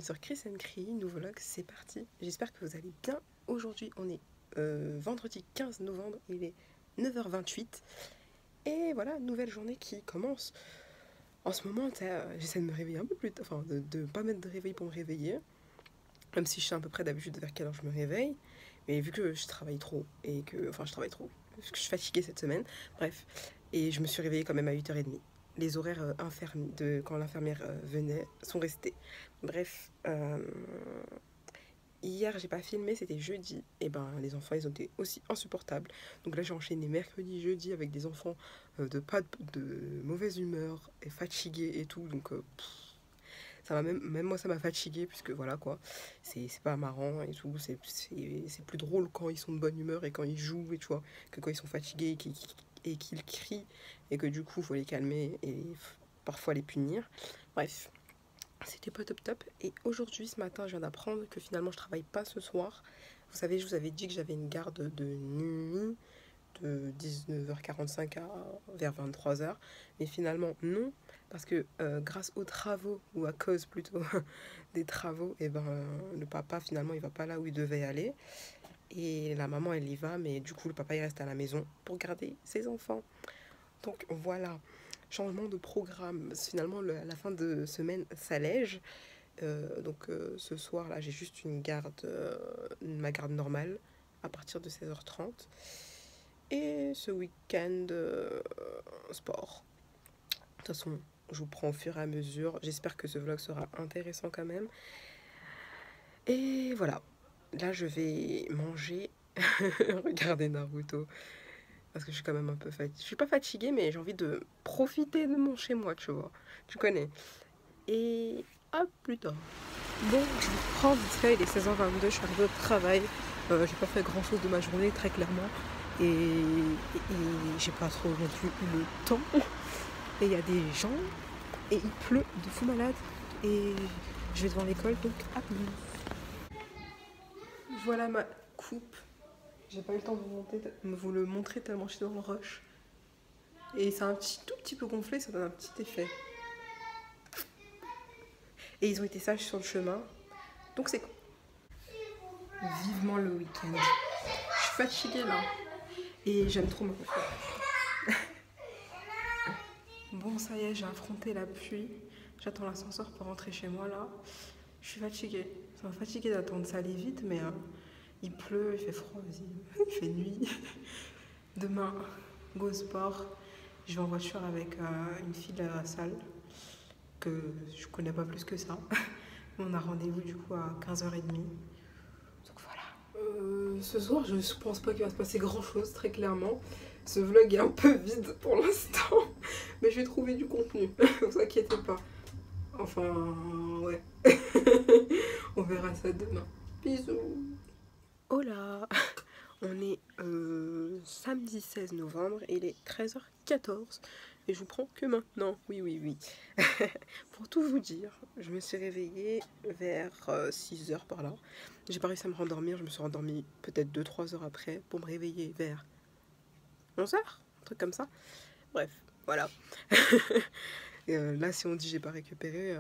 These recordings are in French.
bienvenue sur Chris & Cry, nouveau vlog, c'est parti. J'espère que vous allez bien. Aujourd'hui on est vendredi 15 novembre, il est 9h28. Et voilà, nouvelle journée qui commence. En ce moment, j'essaie de me réveiller un peu plus tard, enfin de pas mettre de réveil pour me réveiller. Même si je sais à peu près d'habitude vers quelle heure je me réveille. Mais vu que je travaille trop, parce que je suis fatiguée cette semaine, bref. Et je me suis réveillée quand même à 8h30. Les horaires quand l'infirmière venait sont restés. Bref, hier j'ai pas filmé, c'était jeudi. Et ben les enfants ils ont été aussi insupportables. Donc là j'ai enchaîné mercredi, jeudi avec des enfants de mauvaise humeur et fatigués et tout. Donc ça m'a même moi ça m'a fatiguée puisque voilà quoi, c'est pas marrant et tout. C'est plus drôle quand ils sont de bonne humeur et quand ils jouent et tu vois, que quand ils sont fatigués et qu'ils crient et que du coup faut les calmer et parfois les punir. Bref, c'était pas top. Et aujourd'hui, ce matin, je viens d'apprendre que finalement je travaille pas ce soir. Vous savez, je vous avais dit que j'avais une garde de nuit de 19h45 vers 23h. Mais finalement, non. Parce que grâce aux travaux, ou à cause plutôt des travaux, et ben, le papa, finalement, il va pas là où il devait aller. Et la maman, elle y va. Mais du coup, le papa, il reste à la maison pour garder ses enfants. Donc voilà, changement de programme. Finalement, la fin de semaine s'allège. Ce soir, là, j'ai juste ma garde normale à partir de 16h30. Et ce week-end, sport. De toute façon, je vous prends au fur et à mesure. J'espère que ce vlog sera intéressant quand même. Et voilà. Là, je vais manger. Regardez Naruto. Parce que je suis quand même un peu fatiguée. Je suis pas fatiguée, mais j'ai envie de profiter de mon chez-moi, tu vois. Tu connais. Et à plus tard. Bon, je vous prends vite fait, il est 16h22, je suis arrivée au travail. J'ai pas fait grand chose de ma journée, très clairement. Et j'ai pas trop non plus eu le temps. Et il y a des gens, et il pleut de fou malade. Et je vais devant l'école, donc à plus. Voilà ma coupe. J'ai pas eu le temps de vous le montrer tellement je suis dans le rush. Et c'est tout petit peu gonflé, ça donne un petit effet. Et ils ont été sages sur le chemin. Donc c'est cool. Vivement le week-end. Je suis fatiguée là. Et j'aime trop ma coiffure. Bon, ça y est, j'ai affronté la pluie. J'attends l'ascenseur pour rentrer chez moi là. Je suis fatiguée. Ça m'a fatiguée d'attendre ça aller vite, mais il pleut, il fait froid aussi. Il fait nuit. Demain, go sport. Je vais en voiture avec une fille de la salle que je connais pas plus que ça. On a rendez-vous du coup à 15h30. Donc voilà. Ce soir, je pense pas qu'il va se passer grand chose, très clairement. Ce vlog est un peu vide pour l'instant. Mais je vais trouver du contenu. Ne vous inquiétez pas. Enfin, ouais. On verra ça demain. Bisous. Hola. On est samedi 16 novembre et il est 13h14 et je vous prends que maintenant, oui. Pour tout vous dire, je me suis réveillée vers 6h par là. J'ai pas réussi à me rendormir, je me suis rendormie peut-être 2-3 heures après pour me réveiller vers 11h, un truc comme ça. Bref, voilà. Là, si on dit j'ai pas récupéré,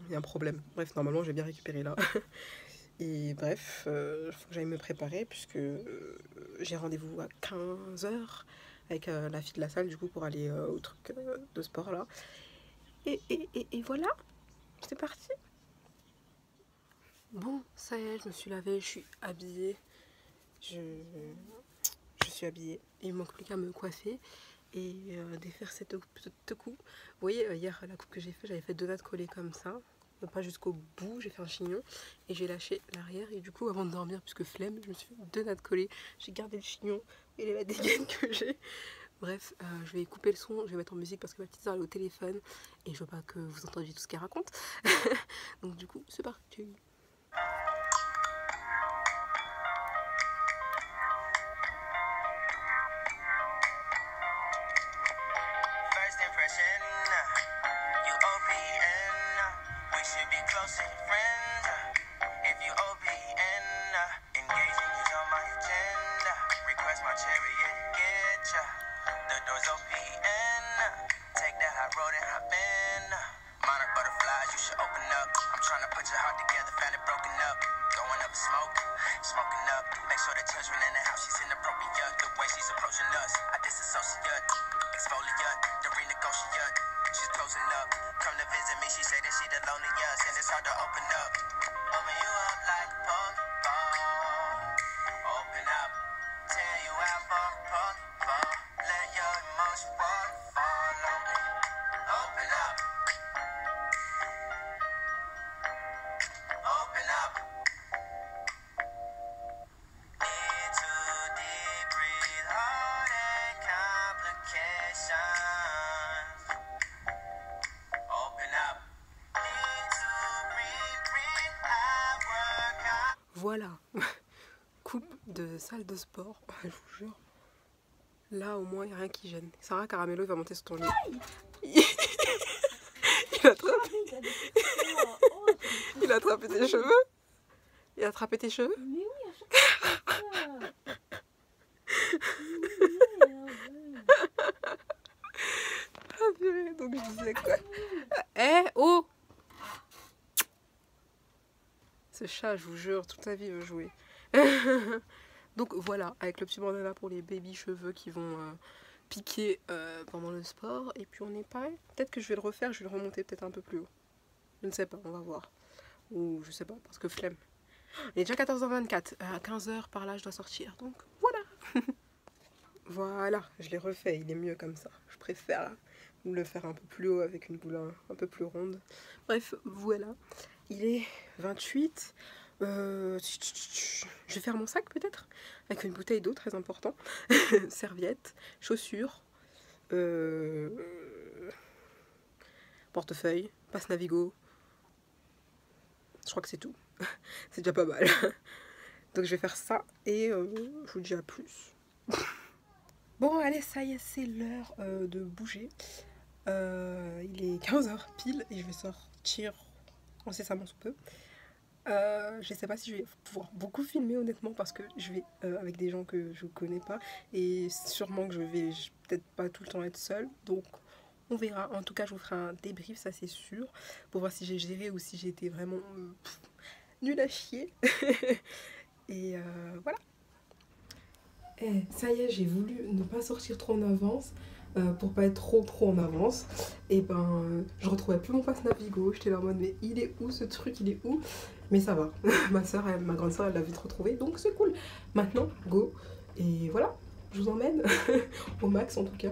il y a un problème. Bref, normalement j'ai bien récupéré là. Et bref, il faut que j'aille me préparer puisque j'ai rendez-vous à 15h avec la fille de la salle du coup pour aller au truc de sport là. Et voilà, c'est parti. Bon, ça y est, je me suis lavée, je suis habillée. Je suis habillée. Il me manque plus qu'à me coiffer et défaire cette coupe. Vous voyez, hier, la coupe que j'ai fait, j'avais fait 2 nattes collées comme ça. Pas jusqu'au bout, j'ai fait un chignon et j'ai lâché l'arrière et du coup avant de dormir, puisque flemme, je me suis fait 2 nattes collées, j'ai gardé le chignon et la dégaine que j'ai. Bref, je vais couper le son, je vais mettre en musique parce que ma petite soeur est au téléphone et je veux pas que vous entendiez tout ce qu'elle raconte. Donc du coup, c'est parti. Voilà, coupe de salle de sport, je vous jure. Là au moins il n'y a rien qui gêne. Sarah Caramello il va monter sur ton lit. Il a attrapé... il a attrapé tes cheveux. Il a attrapé tes cheveux. Mais oui, à chaque fois. Ah purée, donc je disais quoi? Eh oh! Ce chat, je vous jure, toute sa vie veut jouer. Donc voilà, avec le petit bandana pour les baby cheveux qui vont piquer pendant le sport. Et puis on est pareil. Peut-être que je vais le refaire, je vais le remonter peut-être un peu plus haut. Je ne sais pas, on va voir. Ou je sais pas, parce que flemme. Il est déjà 14h24. À 15h par là, je dois sortir. Donc voilà. Voilà, je l'ai refait. Il est mieux comme ça. Je préfère le faire un peu plus haut avec une boule un peu plus ronde. Bref, voilà. Il est 28. Je vais faire mon sac peut-être. Avec une bouteille d'eau, très important. Serviette, chaussures. Portefeuille, passe Navigo. Je crois que c'est tout. C'est déjà pas mal. Donc je vais faire ça et je vous dis à plus. Bon allez, ça y est, c'est l'heure de bouger. Il est 15h pile et je vais sortir incessamment sous peu. Je sais pas si je vais pouvoir beaucoup filmer honnêtement parce que je vais avec des gens que je connais pas et sûrement que je vais peut-être pas tout le temps être seule, donc on verra. En tout cas je vous ferai un débrief, ça c'est sûr, pour voir si j'ai géré ou si j'ai été vraiment nulle à chier. Et voilà. Eh, ça y est, j'ai voulu ne pas sortir trop en avance pour pas être trop en avance. Et ben je retrouvais plus mon passe Navigo. J'étais là en mode mais il est où ce truc, il est où? Mais ça va, ma grande soeur elle l'a vite retrouvé, donc c'est cool. Maintenant go, et voilà, je vous emmène au max en tout cas.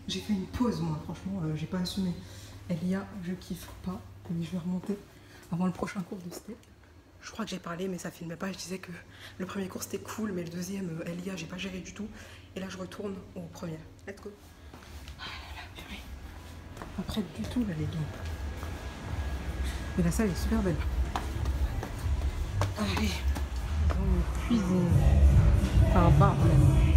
J'ai fait une pause moi, franchement j'ai pas assumé. Elia, je kiffe pas, mais je vais remonter avant le prochain cours de step. Je crois que j'ai parlé mais ça filmait pas, je disais que le premier cours c'était cool mais le deuxième, Elia, j'ai pas géré du tout. Et là je retourne au premier. Let's go. Ah là là, purée. Pas prête du tout là les gars. Mais la salle est super belle. Allez, dans une cuisine. Enfin un bar même.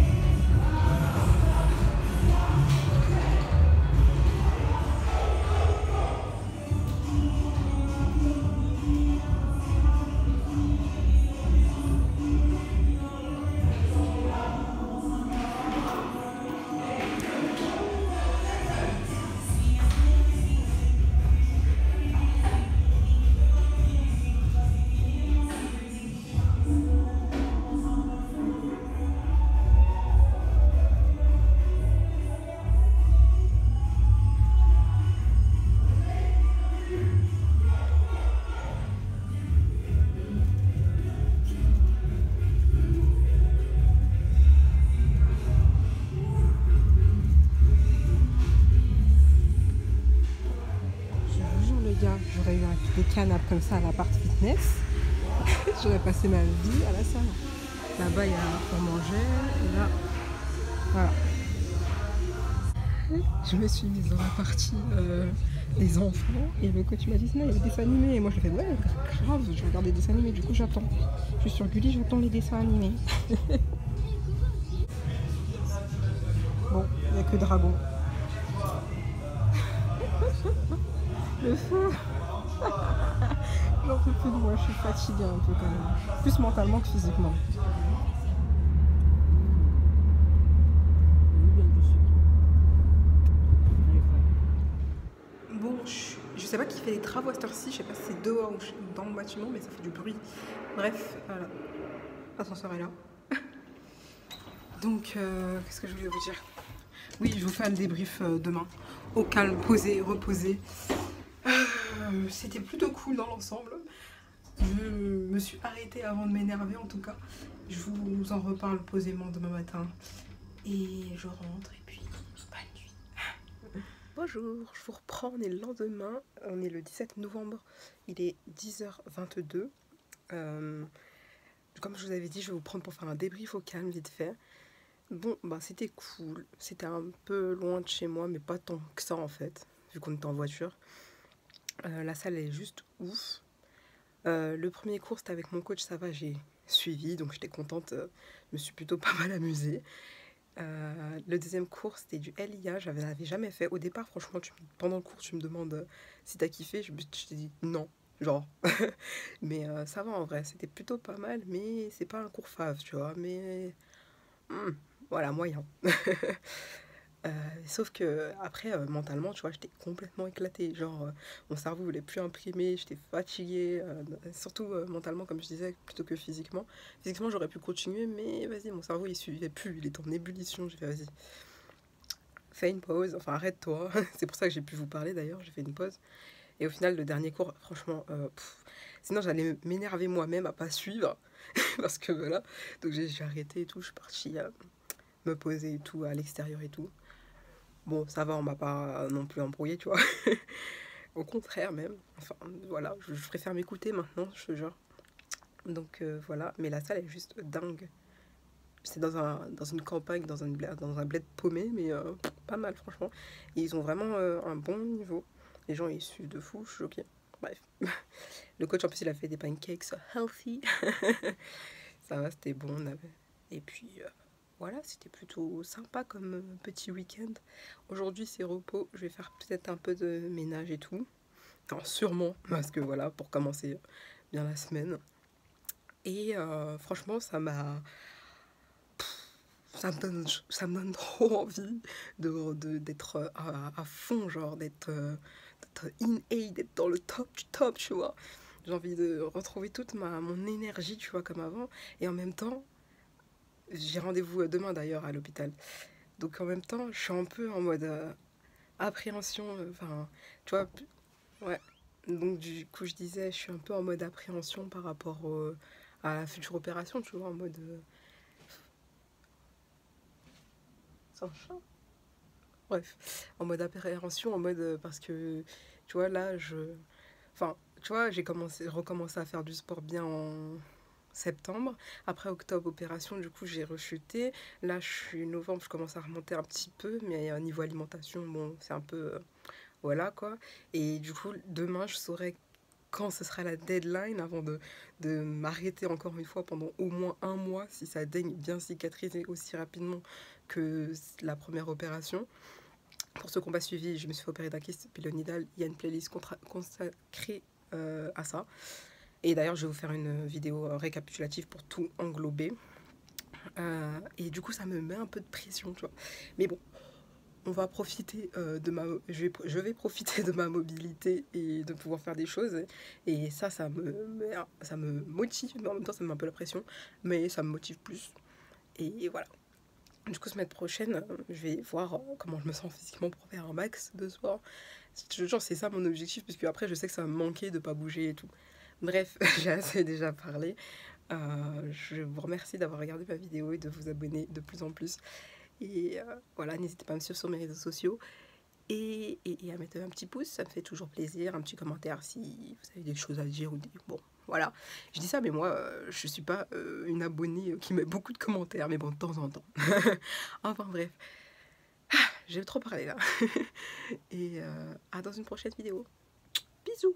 J'aurais eu des canapes comme ça à l'appart fitness. J'aurais passé ma vie à la salle. Là-bas, il y a pour manger. Et là, voilà. Je me suis mise dans la partie des enfants. Et le coach m'a dit non, il y a des dessins animés. Et moi, je fais ouais, grave, je regarde des dessins animés. Du coup, j'attends. Je suis sur Gulli, j'attends les dessins animés. Bon, il n'y a que Dragon. Le feu. J'en peux plus de moi, je suis fatiguée un peu quand même. Plus mentalement que physiquement. sais pas qui fait les travaux à cette heure-ci, je sais pas si c'est dehors ou dans le bâtiment, mais ça fait du bruit. Bref, voilà. L'ascenseur est là. Donc, qu'est-ce que je voulais vous dire? Oui, je vous fais un débrief demain. Au calme, posé, reposé. C'était plutôt cool dans l'ensemble. Je me suis arrêtée avant de m'énerver en tout cas. Je vous en reparle posément demain matin. Et je rentre et puis bonne nuit. Bonjour, je vous reprends, on est le lendemain. On est le 17 novembre. Il est 10h22. Comme je vous avais dit, je vais vous prendre pour faire un débrief au calme vite fait. Bon, bah c'était cool. C'était un peu loin de chez moi, mais pas tant que ça en fait, vu qu'on était en voiture. La salle est juste ouf. Le premier cours c'était avec mon coach, ça va, j'ai suivi, donc j'étais contente. Je me suis plutôt pas mal amusée. Le deuxième cours c'était du LIA, je l'avais jamais fait. Au départ, franchement, pendant le cours, tu me demandes si t'as kiffé. Je t'ai dit non, genre. Mais ça va en vrai, c'était plutôt pas mal, mais c'est pas un cours fave, tu vois. Mais voilà, moyen. Sauf que après, mentalement, tu vois, j'étais complètement éclatée. Genre, mon cerveau voulait plus imprimer, j'étais fatiguée, surtout mentalement, comme je disais, plutôt que physiquement. Physiquement, j'aurais pu continuer, mais vas-y, mon cerveau, il suivait plus, il était en ébullition. J'ai fait, vas-y, fais une pause, enfin, arrête-toi. C'est pour ça que j'ai pu vous parler d'ailleurs, j'ai fait une pause. Et au final, le dernier cours, franchement, sinon j'allais m'énerver moi-même à pas suivre, parce que voilà. Donc j'ai arrêté et tout, je suis partie me poser et tout, à l'extérieur et tout. Bon, ça va, on m'a pas non plus embrouillé, tu vois. Au contraire même. Enfin, voilà, je préfère m'écouter maintenant, je te jure. Donc voilà, mais la salle est juste dingue. C'est dans une campagne, dans un bled paumé, mais pas mal franchement. Et ils ont vraiment un bon niveau. Les gens ils suivent de fou, je suis choquée. Bref. Le coach en plus il a fait des pancakes healthy. Ça va, c'était bon. Et puis voilà, c'était plutôt sympa comme petit week-end. Aujourd'hui c'est repos, je vais faire peut-être un peu de ménage et tout. Enfin, sûrement, parce que voilà, pour commencer bien la semaine. Et franchement, ça me donne trop envie d'être à fond, genre d'être in A, d'être dans le top du top, tu vois. J'ai envie de retrouver toute mon énergie, tu vois, comme avant. Et en même temps, j'ai rendez-vous demain d'ailleurs à l'hôpital. Donc en même temps, je suis un peu en mode appréhension, enfin, tu vois, ouais. Donc du coup, je disais, je suis un peu en mode appréhension par rapport à la future opération, tu vois, en mode... C'est un chat. Bref, en mode appréhension, en mode... parce que, tu vois, là, Enfin, tu vois, recommencé à faire du sport bien en septembre. Après octobre, opération, du coup, j'ai rechuté. Là, je suis novembre, je commence à remonter un petit peu, mais au niveau alimentation, bon, c'est un peu... voilà, quoi. Et du coup, demain, je saurai quand ce sera la deadline avant de m'arrêter encore une fois pendant au moins un mois, si ça daigne bien cicatriser aussi rapidement que la première opération. Pour ceux qui n'ont pas suivi, je me suis fait opérer d'un kyste pilonidal. Il y a une playlist consacrée à ça. Et d'ailleurs, je vais vous faire une vidéo récapitulative pour tout englober. Et du coup, ça me met un peu de pression, tu vois. Mais bon, on va profiter je vais profiter de ma mobilité et de pouvoir faire des choses. Et ça me motive, mais en même temps, ça me met un peu la pression. Mais ça me motive plus. Et voilà. Du coup, semaine prochaine, je vais voir comment je me sens physiquement pour faire un max de sport. Genre, c'est ça mon objectif, puisque après, je sais que ça va me manquer de pas bouger et tout. Bref, j'ai assez déjà parlé. Je vous remercie d'avoir regardé ma vidéo et de vous abonner de plus en plus. Et voilà, n'hésitez pas à me suivre sur mes réseaux sociaux et à mettre un petit pouce, ça me fait toujours plaisir. Un petit commentaire si vous avez des choses à dire. Bon, voilà. Je dis ça, mais moi, je suis pas une abonnée qui met beaucoup de commentaires, mais bon, de temps en temps. Enfin bref, j'ai trop parlé là. Et à dans une prochaine vidéo. Bisous.